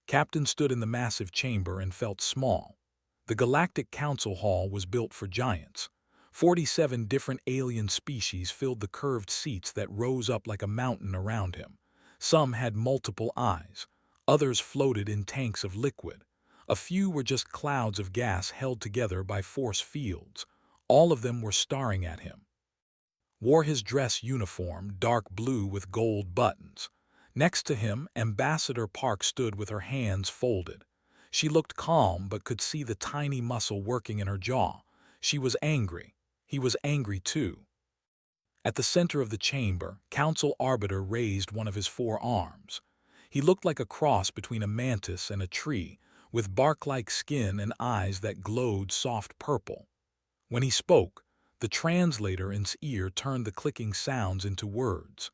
Captain stood in the massive chamber and felt small. The Galactic Council Hall was built for giants. 47 different alien species filled the curved seats that rose up like a mountain around him. Some had multiple eyes. Others floated in tanks of liquid. A few were just clouds of gas held together by force fields. All of them were staring at him. Wore his dress uniform, dark blue with gold buttons. Next to him, Ambassador Park stood with her hands folded. She looked calm but could see the tiny muscle working in her jaw. She was angry. He was angry too. At the center of the chamber, Council Arbiter raised one of his 4 arms. He looked like a cross between a mantis and a tree, with bark-like skin and eyes that glowed soft purple. When he spoke, the translator in his ear turned the clicking sounds into words.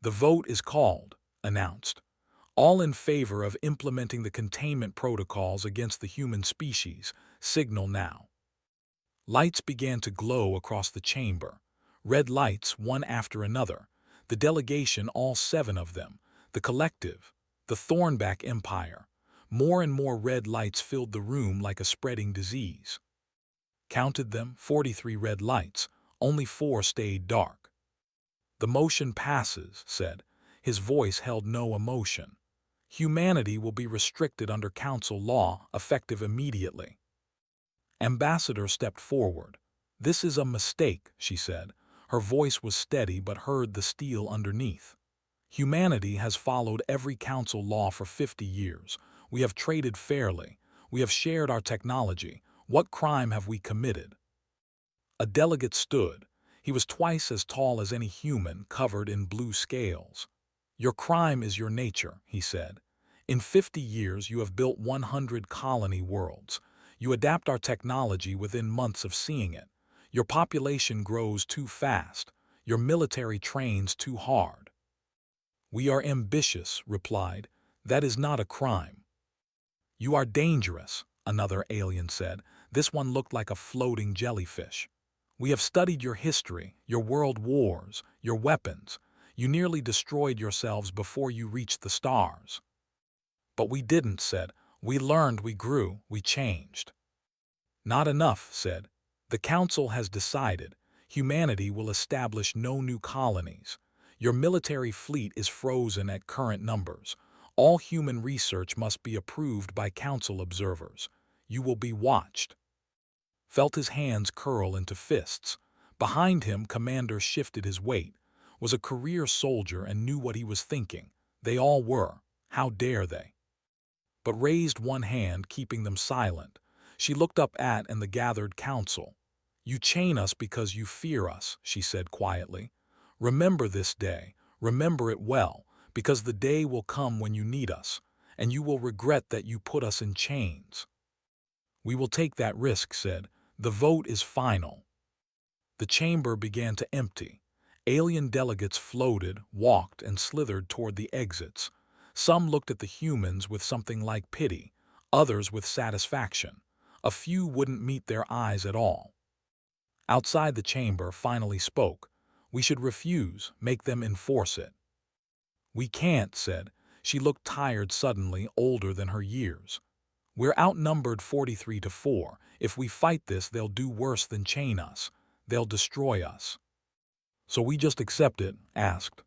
"The vote is called," announced. "All in favor of implementing the containment protocols against the human species, signal now." Lights began to glow across the chamber. Red lights, one after another. The delegation, all 7 of them. The collective. The Thornback Empire. More and more red lights filled the room like a spreading disease. Counted them, 43 red lights. Only 4 stayed dark. "The motion passes," said. His voice held no emotion. "Humanity will be restricted under council law, effective immediately." Ambassador stepped forward. "This is a mistake," she said. Her voice was steady but heard the steel underneath. "Humanity has followed every council law for 50 years. We have traded fairly. We have shared our technology. What crime have we committed?" A delegate stood. He was twice as tall as any human, covered in blue scales. "Your crime is your nature," he said. "In 50 years you have built 100 colony worlds. You adapt our technology within months of seeing it. Your population grows too fast. Your military trains too hard." "We are ambitious," replied. "That is not a crime." "You are dangerous," another alien said. This one looked like a floating jellyfish. "We have studied your history, your world wars, your weapons. You nearly destroyed yourselves before you reached the stars." "But we didn't," said. "We learned, we grew, we changed." "Not enough," said. "The Council has decided. Humanity will establish no new colonies. Your military fleet is frozen at current numbers. All human research must be approved by Council observers. You will be watched." Felt his hands curl into fists. Behind him, Commander shifted his weight. Was a career soldier and knew what he was thinking. They all were. How dare they? But raised one hand, keeping them silent. She looked up at and the gathered council. "You chain us because you fear us," she said quietly. "Remember this day. Remember it well, because the day will come when you need us, and you will regret that you put us in chains." "We will take that risk," said. "The vote is final." The chamber began to empty. Alien delegates floated, walked, and slithered toward the exits. Some looked at the humans with something like pity, others with satisfaction. A few wouldn't meet their eyes at all. Outside the chamber finally spoke. "We should refuse, make them enforce it." "We can't," said. She looked tired suddenly, older than her years. "We're outnumbered 43-4. If we fight this, they'll do worse than chain us. They'll destroy us." "So we just accept it?" asked.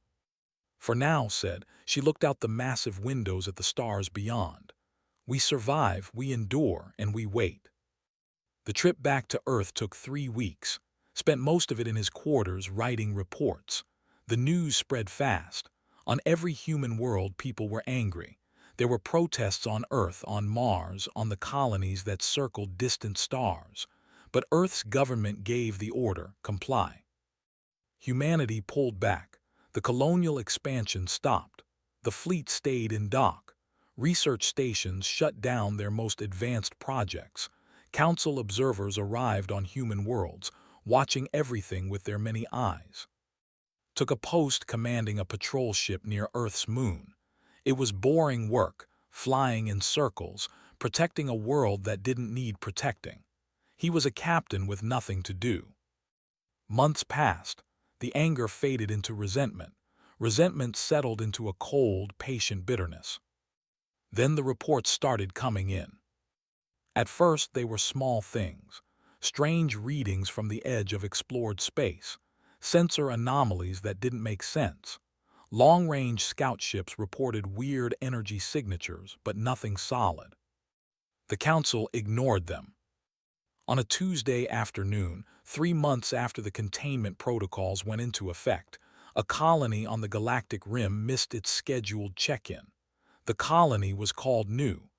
"For now," said. She looked out the massive windows at the stars beyond. "We survive, we endure, and we wait." The trip back to Earth took 3 weeks. Spent most of it in his quarters writing reports. The news spread fast. On every human world, people were angry. There were protests on Earth, on Mars, on the colonies that circled distant stars. But Earth's government gave the order, comply. Humanity pulled back. The colonial expansion stopped. The fleet stayed in dock. Research stations shut down their most advanced projects. Council observers arrived on human worlds, watching everything with their many eyes. Took a post commanding a patrol ship near Earth's moon. It was boring work, flying in circles, protecting a world that didn't need protecting. He was a captain with nothing to do. Months passed. The anger faded into resentment. Resentment settled into a cold, patient bitterness. Then the reports started coming in. At first, they were small things, strange readings from the edge of explored space, sensor anomalies that didn't make sense. Long-range scout ships reported weird energy signatures, but nothing solid. The Council ignored them. On a Tuesday afternoon, 3 months after the containment protocols went into effect, a colony on the galactic rim missed its scheduled check-in. The colony was called New.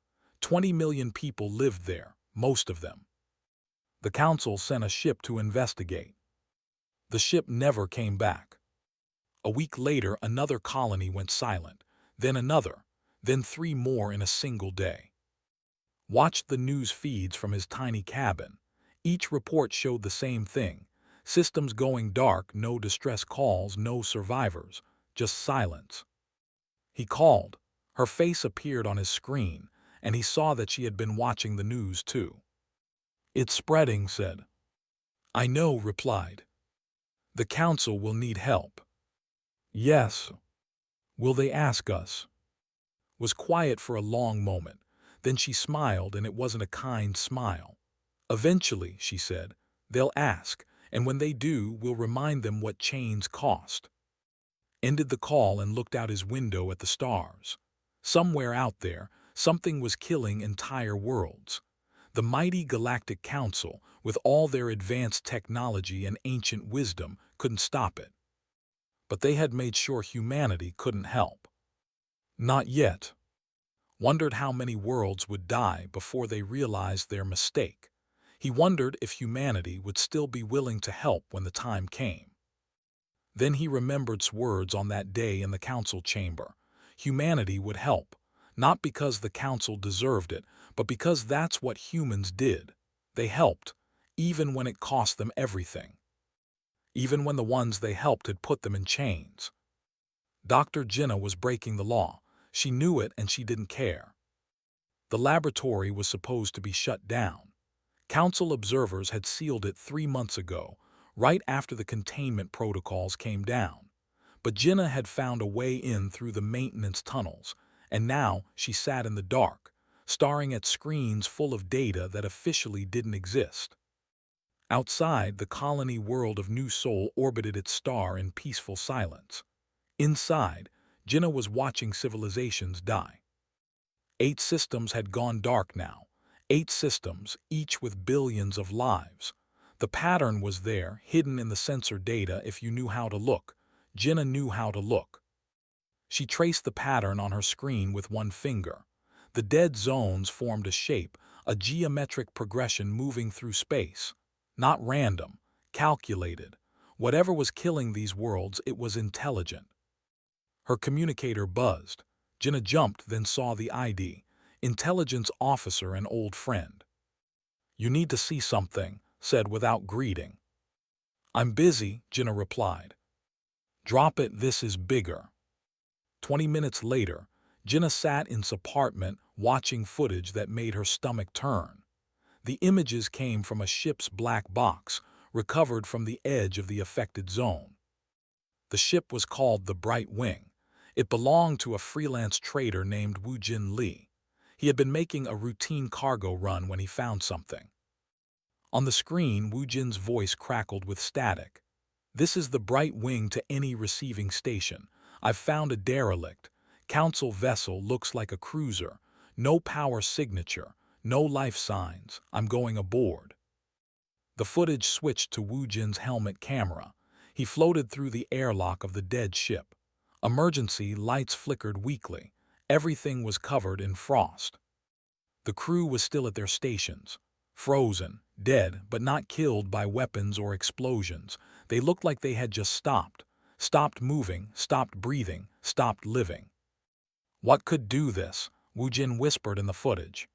20 million people lived there, most of them. The Council sent a ship to investigate. The ship never came back. A week later, another colony went silent, then another, then 3 more in a single day. Watched the news feeds from his tiny cabin. Each report showed the same thing. Systems going dark, no distress calls, no survivors, just silence. He called. Her face appeared on his screen, and he saw that she had been watching the news too. "It's spreading," said. "I know," replied. "The Council will need help." "Yes." "Will they ask us?" Was quiet for a long moment. Then she smiled, and it wasn't a kind smile. "Eventually," she said, "they'll ask, and when they do, we'll remind them what chains cost." Ended the call and looked out his window at the stars. Somewhere out there, something was killing entire worlds. The mighty Galactic Council, with all their advanced technology and ancient wisdom, couldn't stop it. But they had made sure humanity couldn't help. Not yet. Wondered how many worlds would die before they realized their mistake. He wondered if humanity would still be willing to help when the time came. Then he remembered words on that day in the council chamber. Humanity would help, not because the council deserved it, but because that's what humans did. They helped, even when it cost them everything. Even when the ones they helped had put them in chains. Dr. Jinnah was breaking the law. She knew it and she didn't care. The laboratory was supposed to be shut down. Council observers had sealed it 3 months ago, right after the containment protocols came down. But Jinnah had found a way in through the maintenance tunnels, and now she sat in the dark, staring at screens full of data that officially didn't exist. Outside, the colony world of New Sol orbited its star in peaceful silence. Inside, Jinnah was watching civilizations die. 8 systems had gone dark now. 8 systems, each with billions of lives. The pattern was there, hidden in the sensor data if you knew how to look. Jinnah knew how to look. She traced the pattern on her screen with one finger. The dead zones formed a shape, a geometric progression moving through space. Not random, calculated. Whatever was killing these worlds, it was intelligent. Her communicator buzzed. Jinnah jumped, then saw the ID. Intelligence officer and old friend. "You need to see something," said without greeting. "I'm busy," Jinnah replied. "Drop it, this is bigger." 20 minutes later, Jinnah sat in his apartment watching footage that made her stomach turn. The images came from a ship's black box, recovered from the edge of the affected zone. The ship was called the Bright Wing. It belonged to a freelance trader named Woojin Lee. He had been making a routine cargo run when he found something. On the screen, Woojin's voice crackled with static. "This is the Bright Wing to any receiving station. I've found a derelict. Council vessel, looks like a cruiser. No power signature, no life signs. I'm going aboard." The footage switched to Woojin's helmet camera. He floated through the airlock of the dead ship. Emergency lights flickered weakly. Everything was covered in frost. The crew was still at their stations. Frozen, dead, but not killed by weapons or explosions. They looked like they had just stopped. Stopped moving, stopped breathing, stopped living. "What could do this?" Woojin whispered in the footage.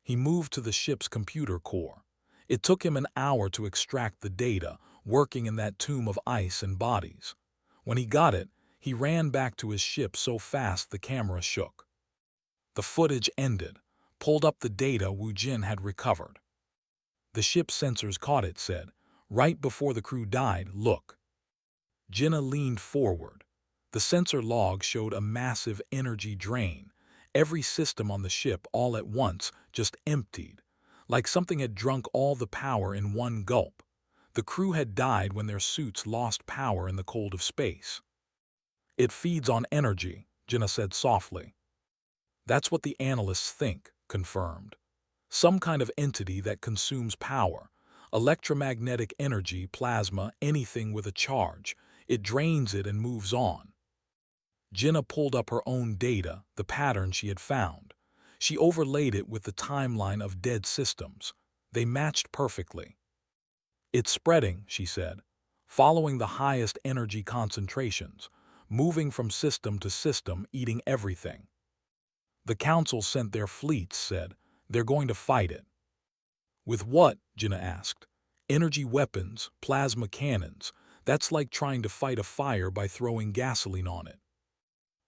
He moved to the ship's computer core. It took him an hour to extract the data, working in that tomb of ice and bodies. When he got it, he ran back to his ship so fast the camera shook. The footage ended, pulled up the data Woojin had recovered. "The ship's sensors caught it," said. "Right before the crew died, look." Jinnah leaned forward. The sensor log showed a massive energy drain. Every system on the ship all at once just emptied, like something had drunk all the power in one gulp. The crew had died when their suits lost power in the cold of space. "It feeds on energy," Jenna said softly. "That's what the analysts think," confirmed. "Some kind of entity that consumes power. Electromagnetic energy, plasma, anything with a charge. It drains it and moves on." Jenna pulled up her own data, the pattern she had found. She overlaid it with the timeline of dead systems. They matched perfectly. "It's spreading," she said, "following the highest energy concentrations, moving from system to system, eating everything." "The Council sent their fleets," said. "They're going to fight it." "With what?" Jenna asked. "Energy weapons, plasma cannons. That's like trying to fight a fire by throwing gasoline on it."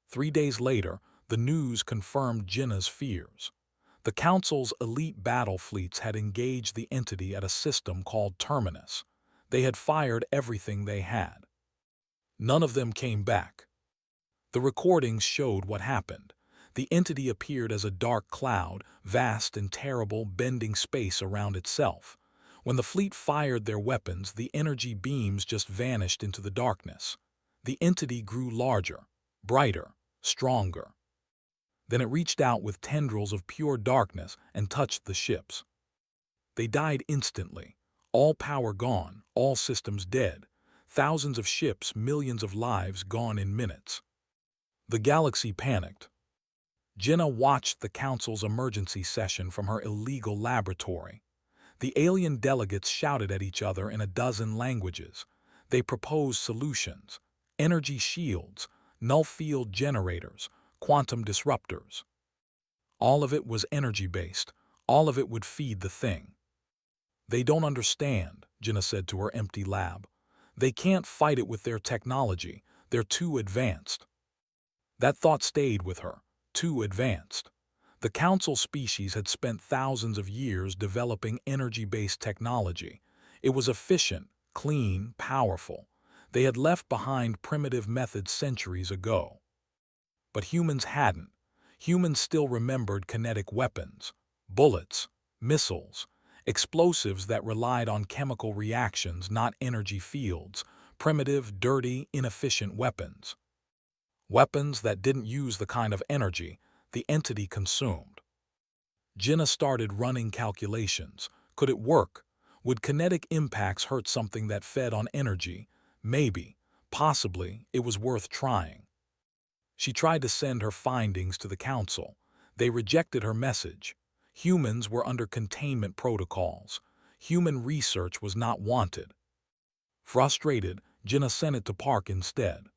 3 days later, the news confirmed Jenna's fears. The Council's elite battle fleets had engaged the entity at a system called Terminus. They had fired everything they had. None of them came back. The recordings showed what happened. The entity appeared as a dark cloud, vast and terrible, bending space around itself. When the fleet fired their weapons, the energy beams just vanished into the darkness. The entity grew larger, brighter, stronger. Then it reached out with tendrils of pure darkness and touched the ships. They died instantly. All power gone, all systems dead. Thousands of ships, millions of lives gone in minutes. The galaxy panicked. Jenna watched the Council's emergency session from her illegal laboratory. The alien delegates shouted at each other in a dozen languages. They proposed solutions: energy shields, null field generators, quantum disruptors. All of it was energy-based. All of it would feed the thing. "They don't understand," Jenna said to her empty lab. "They can't fight it with their technology. They're too advanced." That thought stayed with her. Too advanced. The Council species had spent thousands of years developing energy-based technology. It was efficient, clean, powerful. They had left behind primitive methods centuries ago. But humans hadn't. Humans still remembered kinetic weapons, bullets, missiles, explosives that relied on chemical reactions, not energy fields, primitive, dirty, inefficient weapons. Weapons that didn't use the kind of energy the entity consumed. Jenna started running calculations. Could it work? Would kinetic impacts hurt something that fed on energy? Maybe. Possibly. It was worth trying. She tried to send her findings to the Council. They rejected her message. Humans were under containment protocols. Human research was not wanted. Frustrated, Jenna sent it to Park instead.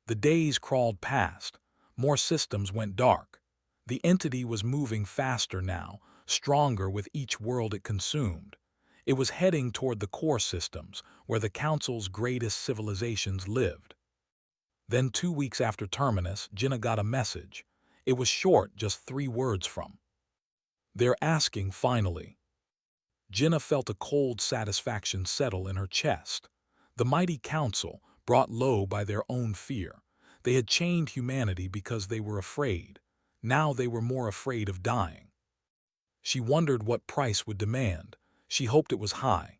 The days crawled past. More systems went dark. The entity was moving faster now, stronger with each world it consumed. It was heading toward the core systems, where the Council's greatest civilizations lived. Then 2 weeks after Terminus, Jenna got a message. It was short, just 3 words from. "They're asking finally." Jenna felt a cold satisfaction settle in her chest. The mighty Council, brought low by their own fear. They had chained humanity because they were afraid. Now they were more afraid of dying. She wondered what price would demand. She hoped it was high.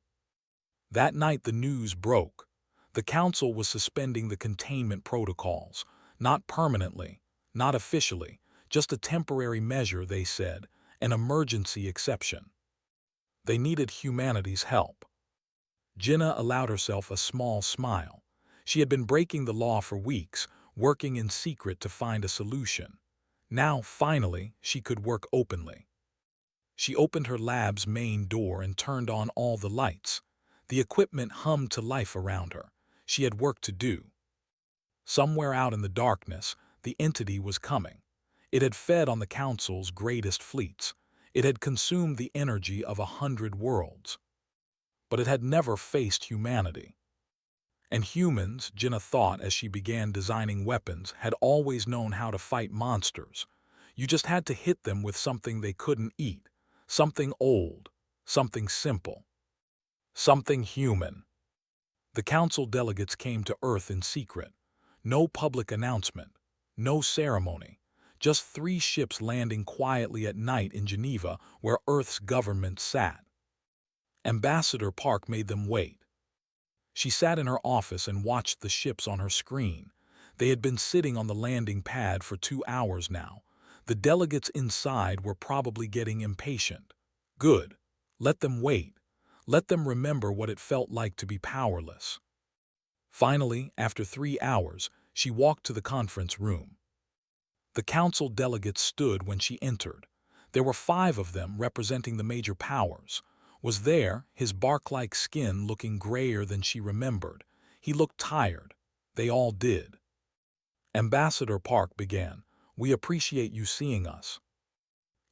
That night the news broke. The Council was suspending the containment protocols. Not permanently, not officially, just a temporary measure, they said, an emergency exception. They needed humanity's help. Jenna allowed herself a small smile. She had been breaking the law for weeks, working in secret to find a solution. Now, finally, she could work openly. She opened her lab's main door and turned on all the lights. The equipment hummed to life around her. She had work to do. Somewhere out in the darkness, the entity was coming. It had fed on the Council's greatest fleets. It had consumed the energy of 100 worlds. But it had never faced humanity. And humans, Jenna thought as she began designing weapons, had always known how to fight monsters. You just had to hit them with something they couldn't eat, something old, something simple, something human. The Council delegates came to Earth in secret. No public announcement, no ceremony, Just 3 ships landing quietly at night in Geneva, where Earth's government sat. Ambassador Park made them wait. She sat in her office and watched the ships on her screen. They had been sitting on the landing pad for 2 hours now. The delegates inside were probably getting impatient. Good. Let them wait. Let them remember what it felt like to be powerless. Finally, after 3 hours, she walked to the conference room. The council delegates stood when she entered. There were 5 of them representing the major powers. Was there, his bark-like skin looking grayer than she remembered. He looked tired. They all did. Ambassador Park began. "We appreciate you seeing us."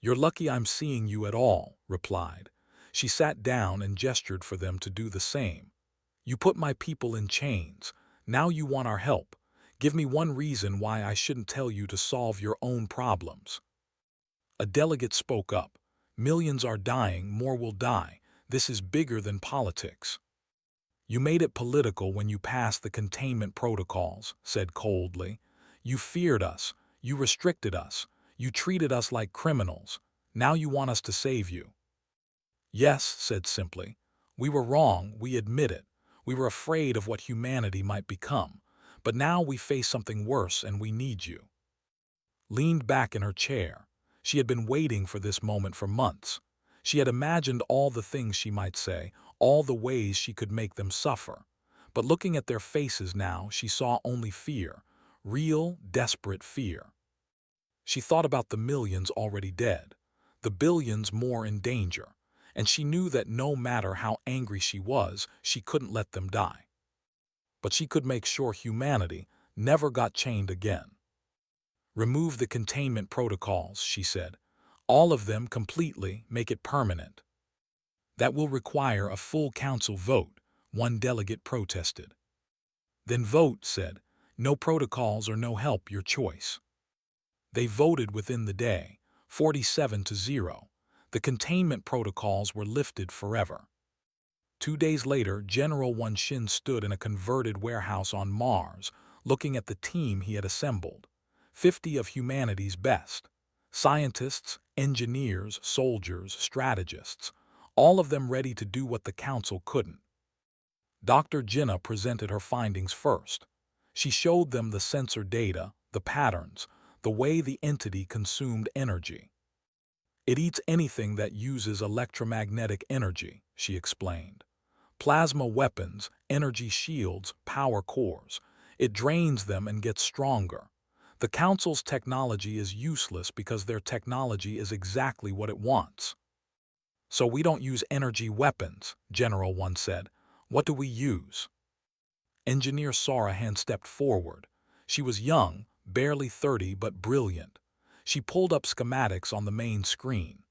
"You're lucky I'm seeing you at all," replied. She sat down and gestured for them to do the same. "You put my people in chains. Now you want our help. Give me one reason why I shouldn't tell you to solve your own problems." A delegate spoke up. "Millions are dying, more will die. This is bigger than politics." "You made it political when you passed the containment protocols," said coldly. "You feared us. You restricted us. You treated us like criminals. Now you want us to save you." "Yes," said simply. "We were wrong, we admit it. We were afraid of what humanity might become. But now we face something worse and we need you." Leaned back in her chair. She had been waiting for this moment for months. She had imagined all the things she might say, all the ways she could make them suffer. But looking at their faces now, she saw only fear, real, desperate fear. She thought about the millions already dead, the billions more in danger, and she knew that no matter how angry she was, she couldn't let them die. But she could make sure humanity never got chained again. "Remove the containment protocols," she said. "All of them completely, make it permanent." "That will require a full council vote," one delegate protested. "Then vote," said. "No protocols or no help, your choice." They voted within the day, 47-0. The containment protocols were lifted forever. 2 days later, General One Shin stood in a converted warehouse on Mars, looking at the team he had assembled. 50 of humanity's best. Scientists, engineers, soldiers, strategists. All of them ready to do what the council couldn't. Dr. Jinnah presented her findings first. She showed them the sensor data, the patterns, the way the entity consumed energy. "It eats anything that uses electromagnetic energy," she explained. "Plasma weapons, energy shields, power cores. It drains them and gets stronger. The Council's technology is useless because their technology is exactly what it wants." "So we don't use energy weapons," General One said. "What do we use?" Engineer Sarahan stepped forward. She was young, barely 30, but brilliant. She pulled up schematics on the main screen.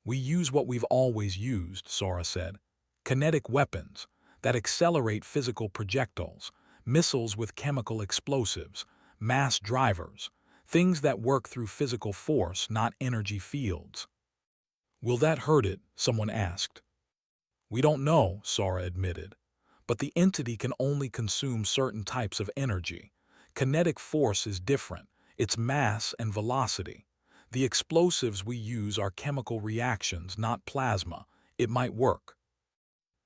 "We use what we've always used," Sora said. "Kinetic weapons that accelerate physical projectiles, missiles with chemical explosives, mass drivers, things that work through physical force, not energy fields." "Will that hurt it?" someone asked. "We don't know," Sora admitted. "But the entity can only consume certain types of energy. Kinetic force is different. It's mass and velocity. The explosives we use are chemical reactions, not plasma. It might work."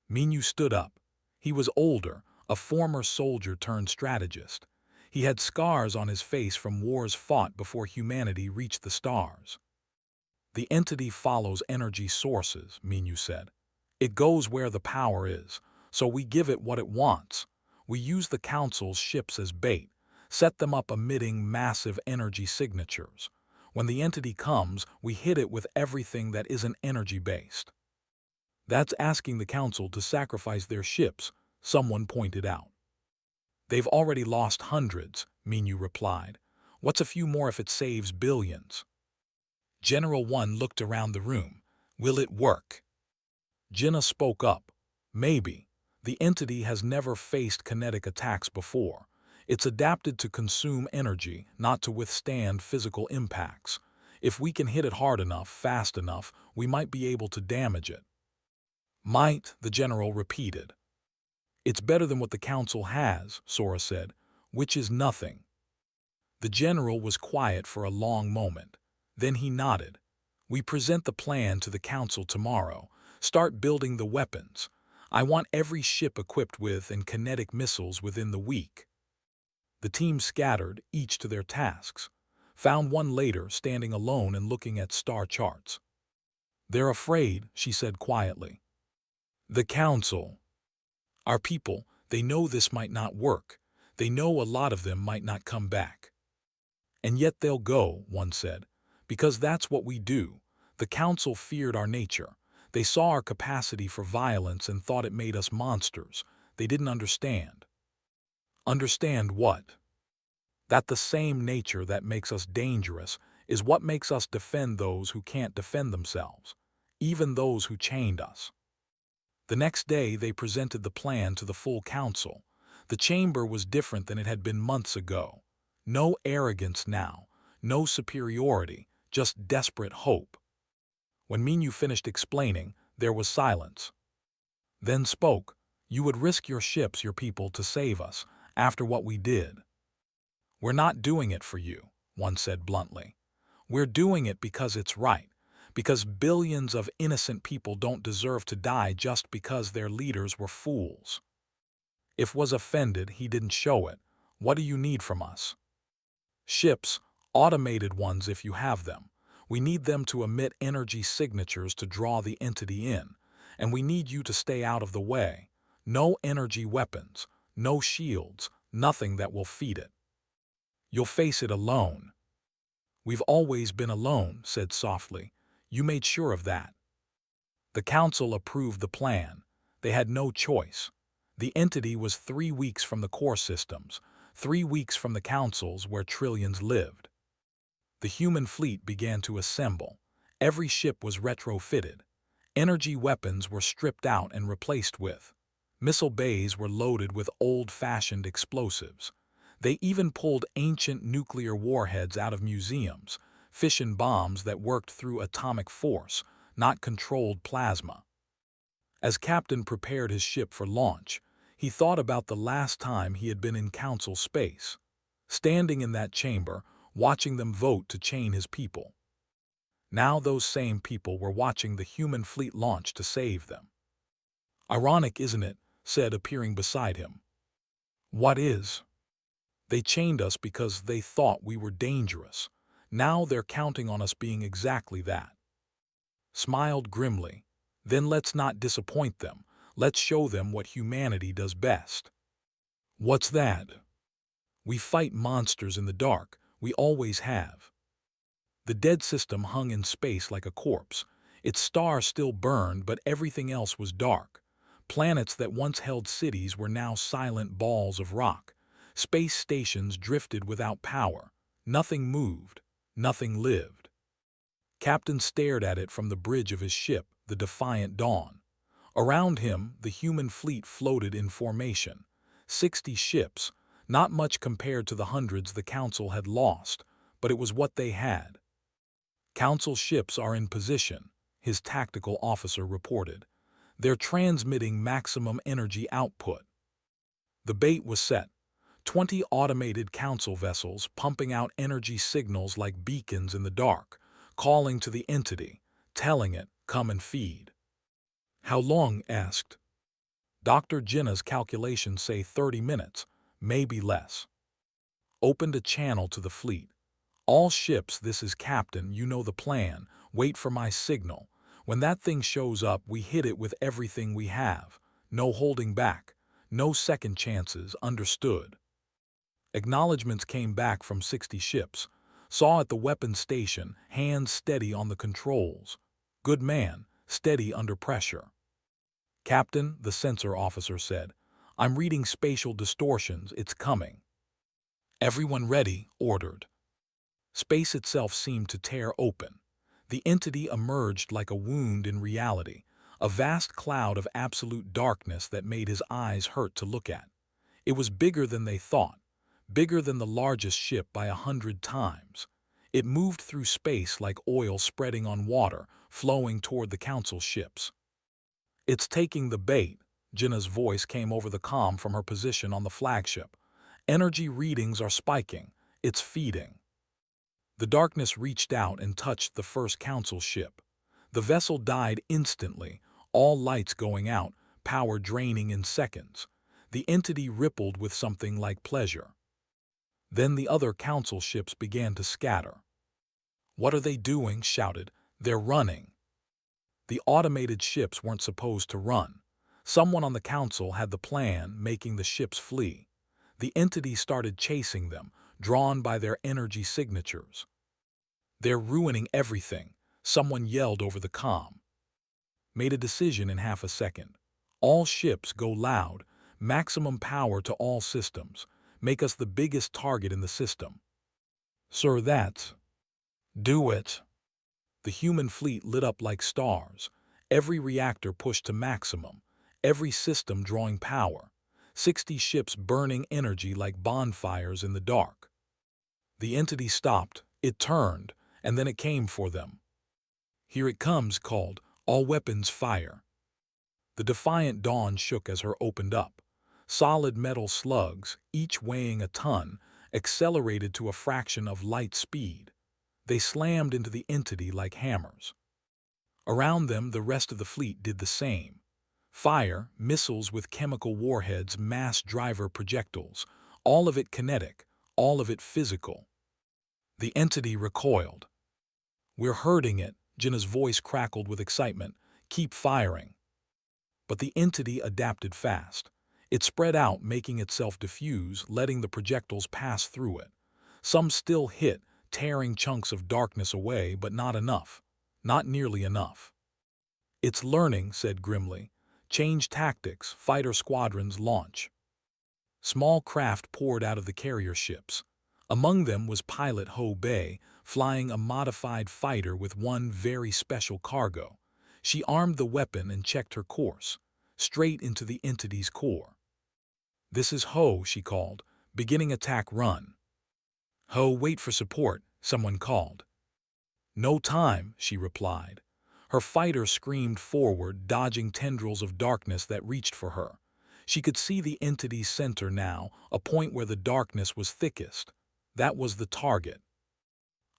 Minyu stood up. He was older, a former soldier turned strategist. He had scars on his face from wars fought before humanity reached the stars. "The entity follows energy sources," Minyu said. "It goes where the power is, so we give it what it wants. We use the Council's ships as bait, set them up emitting massive energy signatures. When the entity comes, we hit it with everything that isn't energy-based." "That's asking the Council to sacrifice their ships," someone pointed out. "They've already lost hundreds," Minyu replied. "What's a few more if it saves billions?" General One looked around the room. "Will it work?" Jinnah spoke up. "Maybe. The entity has never faced kinetic attacks before. It's adapted to consume energy, not to withstand physical impacts. If we can hit it hard enough, fast enough, we might be able to damage it." "Might," the general repeated. "It's better than what the Council has," Sora said, "which is nothing." The general was quiet for a long moment. Then he nodded. "We present the plan to the council tomorrow. Start building the weapons. I want every ship equipped with and kinetic missiles within the week." The team scattered, each to their tasks. Found one later, standing alone and looking at star charts. "They're afraid," she said quietly. "The council. Our people, they know this might not work. They know a lot of them might not come back." "And yet they'll go," one said, "because that's what we do." The council feared our nature. They saw our capacity for violence and thought it made us monsters. They didn't understand. Understand what? That the same nature that makes us dangerous is what makes us defend those who can't defend themselves, even those who chained us. The next day they presented the plan to the full council. The chamber was different than it had been months ago. No arrogance now, no superiority, just desperate hope. When Minyu finished explaining, there was silence. Then spoke, "You would risk your ships, your people, to save us, after what we did." "We're not doing it for you," one said bluntly. "We're doing it because it's right, because billions of innocent people don't deserve to die just because their leaders were fools." If was offended, he didn't show it. "What do you need from us?" "Ships, automated ones if you have them. We need them to emit energy signatures to draw the entity in, and we need you to stay out of the way. No energy weapons, no shields, nothing that will feed it. You'll face it alone." "We've always been alone," said softly. "You made sure of that." The council approved the plan. They had no choice. The entity was 3 weeks from the core systems, 3 weeks from the councils where trillions lived. The human fleet began to assemble. Every ship was retrofitted. Energy weapons were stripped out and replaced with. Missile bays were loaded with old-fashioned explosives. They even pulled ancient nuclear warheads out of museums, fission bombs that worked through atomic force, not controlled plasma. As Captain prepared his ship for launch, he thought about the last time he had been in council space, standing in that chamber, watching them vote to chain his people. Now those same people were watching the human fleet launch to save them. "Ironic, isn't it?" said, appearing beside him. "What is?" "They chained us because they thought we were dangerous. Now they're counting on us being exactly that." Smiled grimly. "Then let's not disappoint them. Let's show them what humanity does best." "What's that?" "We fight monsters in the dark. We always have." The dead system hung in space like a corpse. Its star still burned, but everything else was dark. Planets that once held cities were now silent balls of rock. Space stations drifted without power. Nothing moved. Nothing lived. Captain stared at it from the bridge of his ship, the Defiant Dawn. Around him, the human fleet floated in formation. 60 ships, not much compared to the hundreds the Council had lost, but it was what they had. "Council ships are in position," his tactical officer reported. "They're transmitting maximum energy output." The bait was set. 20 automated council vessels pumping out energy signals like beacons in the dark, calling to the entity, telling it, "Come and feed." "How long?" asked. Dr. Jinnah's calculations say 30 minutes, maybe less. Opened a channel to the fleet. "All ships, this is Captain, you know the plan. Wait for my signal. When that thing shows up, we hit it with everything we have. No holding back. No second chances, understood?" Acknowledgments came back from 60 ships. Saw at the weapons station, hands steady on the controls. "Good man, steady under pressure." "Captain," the sensor officer said, "I'm reading spatial distortions, it's coming." "Everyone ready," ordered. Space itself seemed to tear open. The entity emerged like a wound in reality, a vast cloud of absolute darkness that made his eyes hurt to look at. It was bigger than they thought. Bigger than the largest ship by 100 times. It moved through space like oil spreading on water, flowing toward the council ships. "It's taking the bait," Jinnah's voice came over the comm from her position on the flagship. "Energy readings are spiking. It's feeding. The darkness reached out and touched the first council ship. The vessel died instantly, all lights going out, power draining in seconds. The entity rippled with something like pleasure. Then the other council ships began to scatter. "What are they doing?" shouted. "They're running." The automated ships weren't supposed to run. Someone on the council had the plan, making the ships flee. The entity started chasing them, drawn by their energy signatures. "They're ruining everything," someone yelled over the comm. Made a decision in half a second. "All ships go loud, maximum power to all systems. Make us the biggest target in the system." "Sir, that's—" "Do it." The human fleet lit up like stars. Every reactor pushed to maximum, every system drawing power. 60 ships burning energy like bonfires in the dark. The entity stopped, it turned, and then it came for them. "Here it comes," called. "All weapons fire." The defiant dawn shook as her opened up. Solid metal slugs, each weighing a ton, accelerated to a fraction of light speed. They slammed into the entity like hammers. Around them, the rest of the fleet did the same. Fire, missiles with chemical warheads, mass driver projectiles, all of it kinetic, all of it physical. The entity recoiled. "We're hurting it," Jinna's voice crackled with excitement. "Keep firing." But the entity adapted fast. It spread out, making itself diffuse, letting the projectiles pass through it. Some still hit, tearing chunks of darkness away, but not enough. Not nearly enough. "It's learning," said grimly. "Change tactics, fighter squadrons launch." Small craft poured out of the carrier ships. Among them was pilot Ho Bei, flying a modified fighter with one very special cargo. She armed the weapon and checked her course, straight into the entity's core. "This is Ho," she called. "Beginning attack run." "Ho, wait for support," someone called. "No time," she replied. Her fighter screamed forward, dodging tendrils of darkness that reached for her. She could see the entity's center now, a point where the darkness was thickest. That was the target.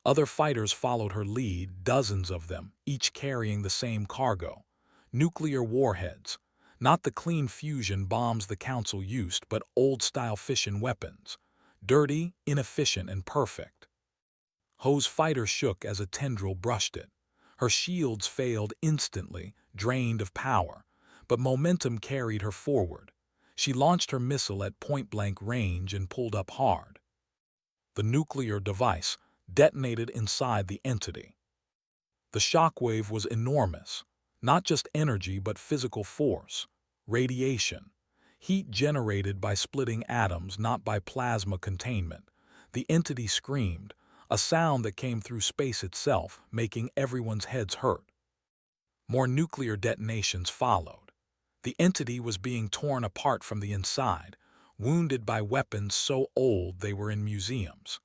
Other fighters followed her lead, dozens of them, each carrying the same cargo. Nuclear warheads. Not the clean fusion bombs the Council used, but old-style fission weapons. Dirty, inefficient, and perfect. Ho's fighter shook as a tendril brushed it. Her shields failed instantly, drained of power, but momentum carried her forward. She launched her missile at point-blank range and pulled up hard. The nuclear device detonated inside the entity. The shockwave was enormous. Not just energy, but physical force. Radiation. Heat generated by splitting atoms, not by plasma containment. The entity screamed, a sound that came through space itself, making everyone's heads hurt. More nuclear detonations followed. The entity was being torn apart from the inside, wounded by weapons so old they were in museums.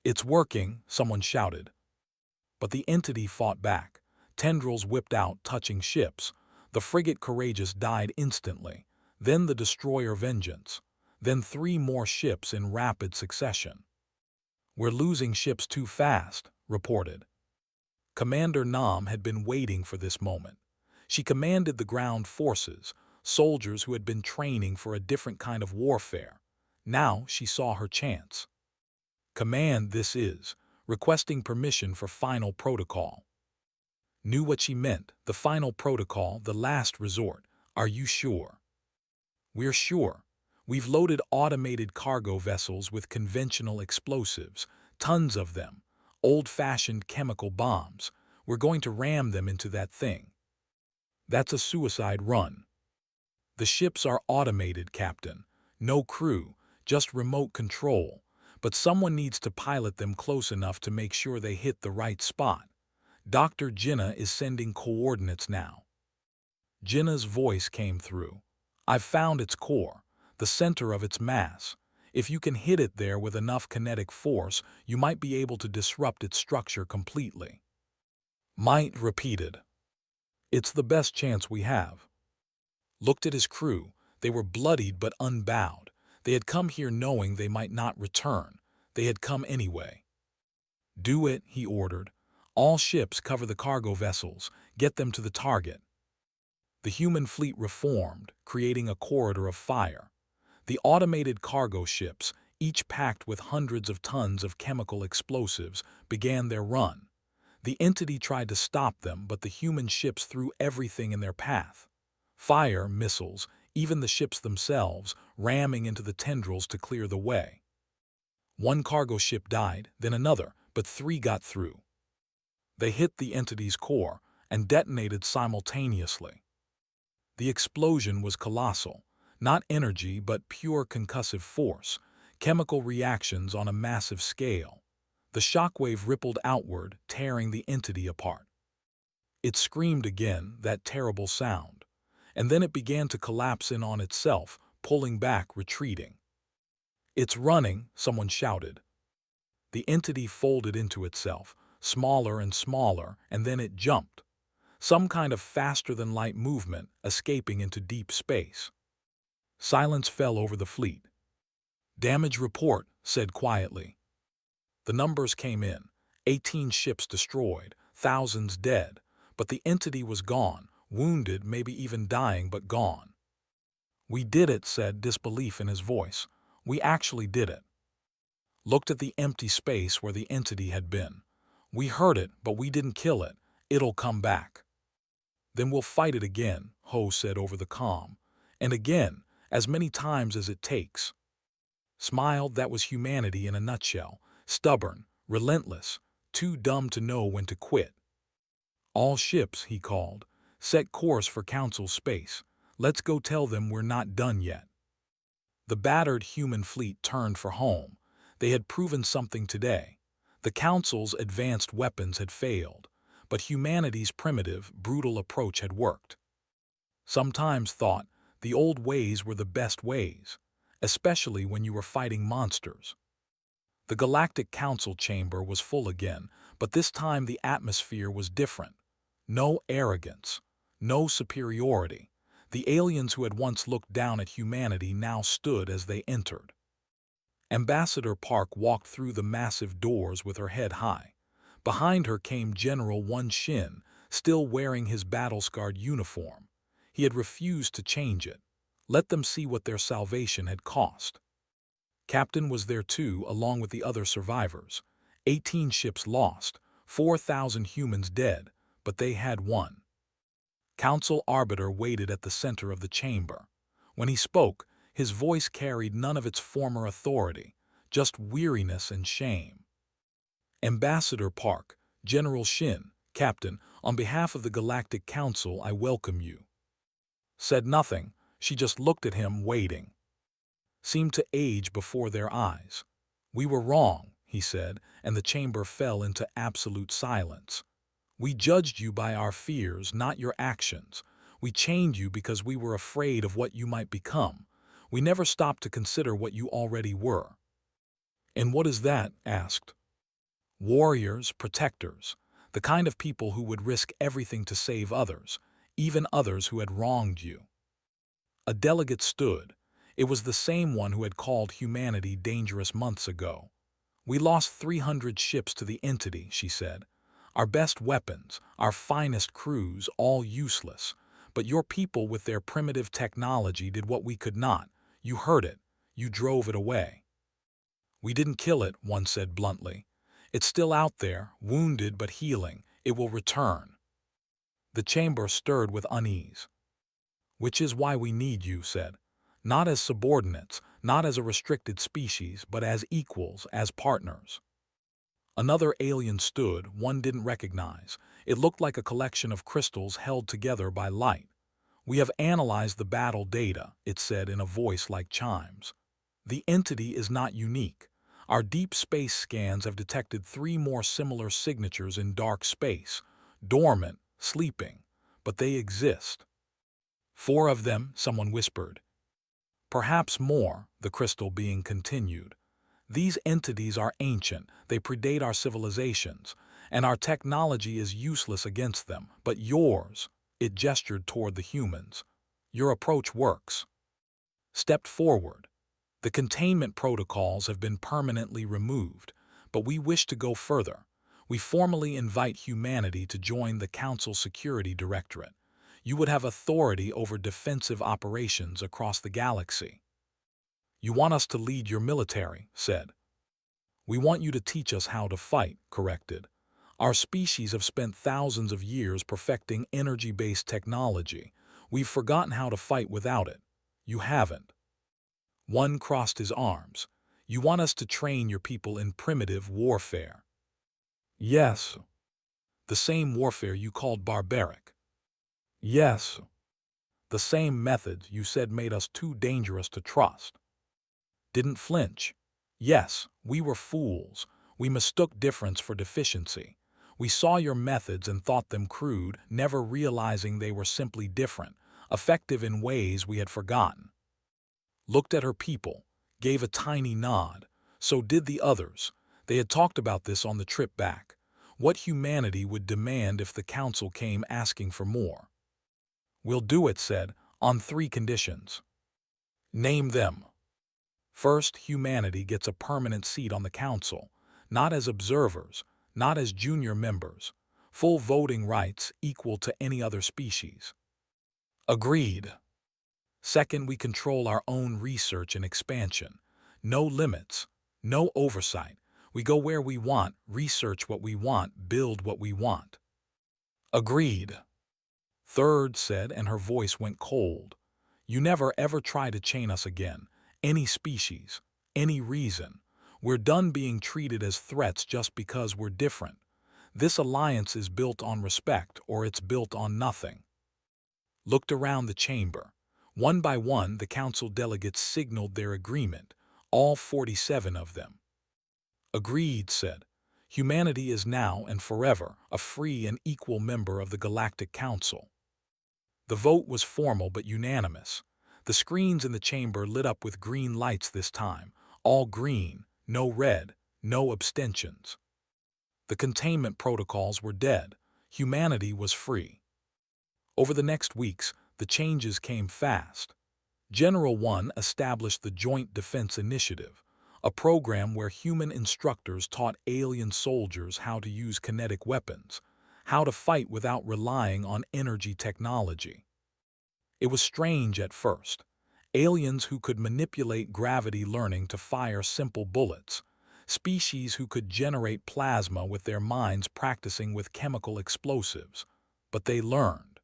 "It's working," someone shouted. But the entity fought back. Tendrils whipped out, touching ships. The frigate Courageous died instantly. Then the destroyer Vengeance. Then 3 more ships in rapid succession. "We're losing ships too fast," reported. Commander Nam had been waiting for this moment. She commanded the ground forces, soldiers who had been training for a different kind of warfare. Now she saw her chance. "Command, this is," requesting permission for final protocol. Knew what she meant, the final protocol, the last resort. "Are you sure?" "We're sure. We've loaded automated cargo vessels with conventional explosives, tons of them, old-fashioned chemical bombs. We're going to ram them into that thing." "That's a suicide run." "The ships are automated, Captain. No crew, just remote control. But someone needs to pilot them close enough to make sure they hit the right spot. Dr. Jinnah is sending coordinates now." Jinnah's voice came through. "I've found its core, the center of its mass. If you can hit it there with enough kinetic force, you might be able to disrupt its structure completely." Might repeated. "It's the best chance we have." Looked at his crew. They were bloodied but unbowed. They had come here knowing they might not return. They had come anyway. "Do it," he ordered. "All ships cover the cargo vessels. Get them to the target." The human fleet reformed, creating a corridor of fire. The automated cargo ships, each packed with hundreds of tons of chemical explosives, began their run. The entity tried to stop them, but the human ships threw everything in their path. Fire, missiles, even the ships themselves, ramming into the tendrils to clear the way. One cargo ship died, then another, but 3 got through. They hit the entity's core and detonated simultaneously. The explosion was colossal, not energy but pure concussive force, chemical reactions on a massive scale. The shockwave rippled outward, tearing the entity apart. It screamed again, that terrible sound, and then it began to collapse in on itself, pulling back, retreating. "It's running," someone shouted. The entity folded into itself, smaller and smaller, and then it jumped. Some kind of faster-than-light movement, escaping into deep space. Silence fell over the fleet. "Damage report," said quietly. The numbers came in. 18 ships destroyed, thousands dead, but the entity was gone, wounded, maybe even dying, but gone. "We did it," said, disbelief in his voice. "We actually did it." Looked at the empty space where the entity had been. "We heard it, but we didn't kill it. It'll come back." "Then we'll fight it again," Ho said over the comm. "And again, as many times as it takes." Smiled, that was humanity in a nutshell. Stubborn, relentless, too dumb to know when to quit. "All ships," he called, "set course for Council space. Let's go tell them we're not done yet." The battered human fleet turned for home. They had proven something today. The Council's advanced weapons had failed, but humanity's primitive, brutal approach had worked. Sometimes thought, the old ways were the best ways, especially when you were fighting monsters. The Galactic Council chamber was full again, but this time the atmosphere was different. No arrogance, no superiority. The aliens who had once looked down at humanity now stood as they entered. Ambassador Park walked through the massive doors with her head high. Behind her came General One Shin, still wearing his battle-scarred uniform. He had refused to change it. Let them see what their salvation had cost. Captain was there too, along with the other survivors. 18 ships lost, 4,000 humans dead, but they had won. Council Arbiter waited at the center of the chamber. When he spoke, his voice carried none of its former authority, just weariness and shame. "Ambassador Park, General Shin, Captain, on behalf of the Galactic Council, I welcome you." Said nothing, she just looked at him, waiting. Seemed to age before their eyes. "We were wrong," he said, and the chamber fell into absolute silence. "We judged you by our fears, not your actions. We chained you because we were afraid of what you might become. We never stopped to consider what you already were." "And what is that?" asked. "Warriors, protectors, the kind of people who would risk everything to save others, even others who had wronged you." A delegate stood. It was the same one who had called humanity dangerous months ago. "We lost 300 ships to the entity," she said. "Our best weapons, our finest crews, all useless. But your people with their primitive technology did what we could not. You heard it. You drove it away." "We didn't kill it," one said bluntly. "It's still out there, wounded but healing. It will return." The chamber stirred with unease. "Which is why we need you," said. "Not as subordinates, not as a restricted species, but as equals, as partners." Another alien stood, one didn't recognize. It looked like a collection of crystals held together by light. "We have analyzed the battle data," it said in a voice like chimes. "The entity is not unique. Our deep space scans have detected 3 more similar signatures in dark space, dormant, sleeping, but they exist." "4 of them," someone whispered. "Perhaps more," the crystal being continued. "These entities are ancient, they predate our civilizations, and our technology is useless against them. But yours," it gestured toward the humans, "your approach works." Stepped forward. The containment protocols have been permanently removed, but we wish to go further. We formally invite humanity to join the Council Security Directorate. You would have authority over defensive operations across the galaxy. You want us to lead your military, said. We want you to teach us how to fight, corrected. Our species have spent thousands of years perfecting energy-based technology. We've forgotten how to fight without it. You haven't. One crossed his arms. You want us to train your people in primitive warfare. Yes. The same warfare you called barbaric. Yes. The same methods you said made us too dangerous to trust. Didn't flinch. Yes, we were fools. We mistook difference for deficiency. We saw your methods and thought them crude, never realizing they were simply different, effective in ways we had forgotten. Looked at her people, gave a tiny nod. So did the others. They had talked about this on the trip back. What humanity would demand if the council came asking for more. We'll do it, said, on 3 conditions. Name them. First, humanity gets a permanent seat on the council, not as observers, not as junior members, full voting rights equal to any other species. Agreed. Second, we control our own research and expansion. No limits, no oversight. We go where we want, research what we want, build what we want. Agreed. Third, said, and her voice went cold. You never ever try to chain us again. Any species, any reason. We're done being treated as threats just because we're different. This alliance is built on respect or it's built on nothing. Looked around the chamber. One by one, the council delegates signaled their agreement, all 47 of them. Agreed, said. Humanity is now and forever a free and equal member of the Galactic Council. The vote was formal but unanimous. The screens in the chamber lit up with green lights this time, all green, no red, no abstentions. The containment protocols were dead. Humanity was free. Over the next weeks, the changes came fast. General 1 established the Joint Defense Initiative, a program where human instructors taught alien soldiers how to use kinetic weapons, how to fight without relying on energy technology. It was strange at first. Aliens who could manipulate gravity learning to fire simple bullets, species who could generate plasma with their minds practicing with chemical explosives. But they learned.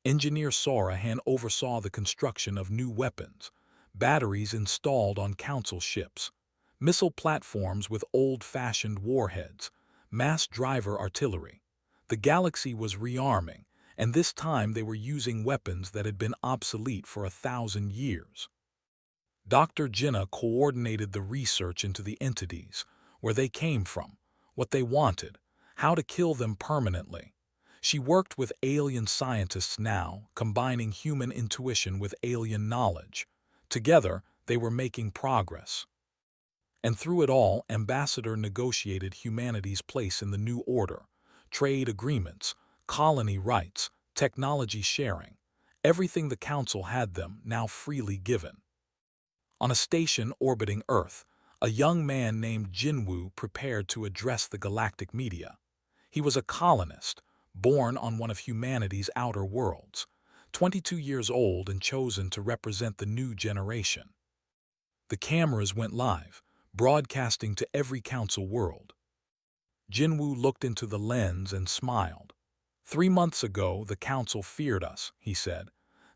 Engineer Sorahan oversaw the construction of new weapons, batteries installed on council ships, missile platforms with old-fashioned warheads, mass driver artillery. The galaxy was rearming, and this time they were using weapons that had been obsolete for 1,000 years. Dr. Jinnah coordinated the research into the entities, where they came from, what they wanted, how to kill them permanently. She worked with alien scientists now, combining human intuition with alien knowledge. Together, they were making progress. And through it all, Ambassador negotiated humanity's place in the new order, trade agreements, colony rights, technology sharing, everything the Council had them now freely given. On a station orbiting Earth, a young man named Jinwoo prepared to address the galactic media. He was a colonist, born on one of humanity's outer worlds, 22 years old and chosen to represent the new generation. The cameras went live, broadcasting to every council world. Jinwoo looked into the lens and smiled. 3 months ago, the council feared us, he said.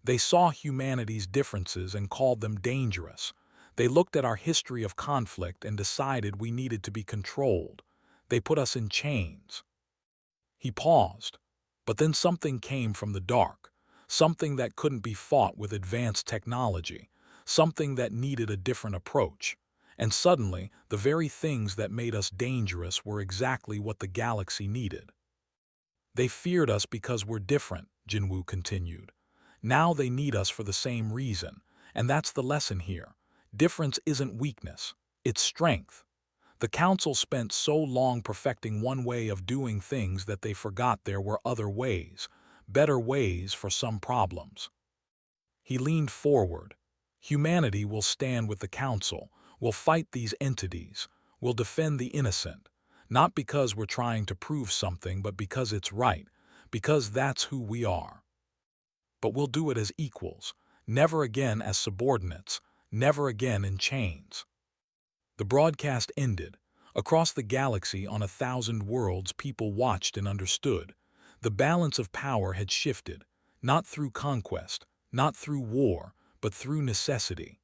They saw humanity's differences and called them dangerous. They looked at our history of conflict and decided we needed to be controlled. They put us in chains. He paused, but then something came from the dark, something that couldn't be fought with advanced technology, something that needed a different approach. And suddenly, the very things that made us dangerous were exactly what the galaxy needed. They feared us because we're different, Jinwoo continued. Now they need us for the same reason, and that's the lesson here. Difference isn't weakness, it's strength. The Council spent so long perfecting one way of doing things that they forgot there were other ways, better ways for some problems. He leaned forward. Humanity will stand with the Council, will fight these entities, will defend the innocent, not because we're trying to prove something, but because it's right, because that's who we are. But we'll do it as equals, never again as subordinates, never again in chains. The broadcast ended. Across the galaxy on 1,000 worlds, people watched and understood. The balance of power had shifted, not through conquest, not through war, but through necessity.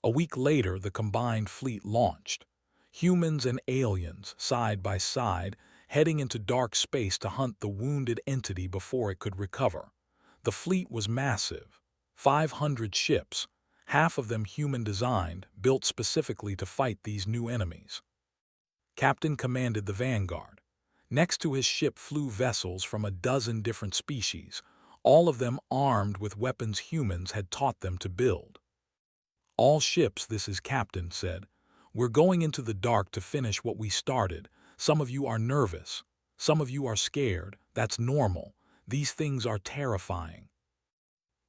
A week later, the combined fleet launched. Humans and aliens, side by side, heading into dark space to hunt the wounded entity before it could recover. The fleet was massive. 500 ships, half of them human-designed, built specifically to fight these new enemies. Captain commanded the vanguard. Next to his ship flew vessels from a dozen different species, all of them armed with weapons humans had taught them to build. "All ships, this is Captain," said. "We're going into the dark to finish what we started. Some of you are nervous. Some of you are scared. That's normal. These things are terrifying.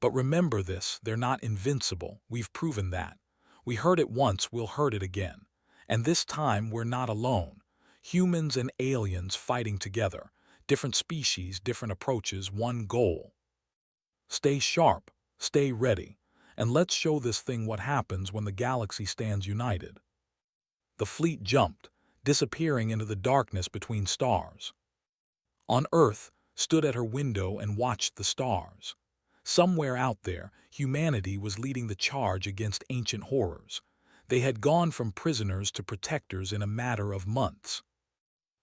But remember this, they're not invincible. We've proven that. We heard it once, we'll heard it again. And this time we're not alone. Humans and aliens fighting together. Different species, different approaches, one goal. Stay sharp, stay ready, and let's show this thing what happens when the galaxy stands united." The fleet jumped, disappearing into the darkness between stars. On Earth, stood at her window and watched the stars. Somewhere out there, humanity was leading the charge against ancient horrors. They had gone from prisoners to protectors in a matter of months.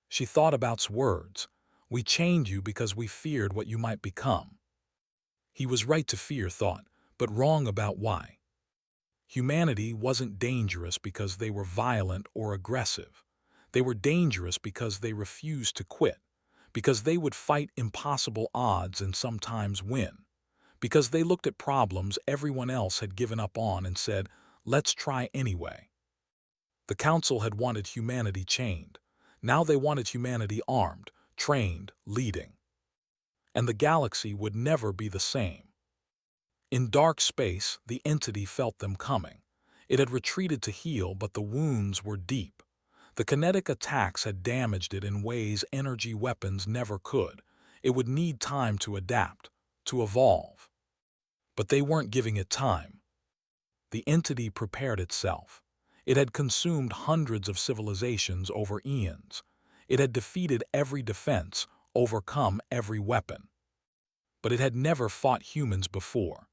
She thought about's words. "We chained you because we feared what you might become." He was right to fear, thought, but wrong about why. Humanity wasn't dangerous because they were violent or aggressive. They were dangerous because they refused to quit, because they would fight impossible odds and sometimes win, because they looked at problems everyone else had given up on and said, "Let's try anyway." The Council had wanted humanity chained. Now they wanted humanity armed, trained, leading. And the galaxy would never be the same. In dark space, the entity felt them coming. It had retreated to heal, but the wounds were deep. The kinetic attacks had damaged it in ways energy weapons never could. It would need time to adapt, to evolve. But they weren't giving it time. The entity prepared itself. It had consumed hundreds of civilizations over eons. It had defeated every defense, overcome every weapon. But it had never fought humans before.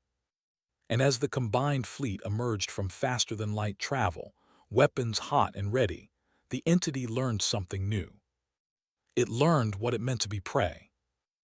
And as the combined fleet emerged from faster-than-light travel, weapons hot and ready, the entity learned something new. It learned what it meant to be prey.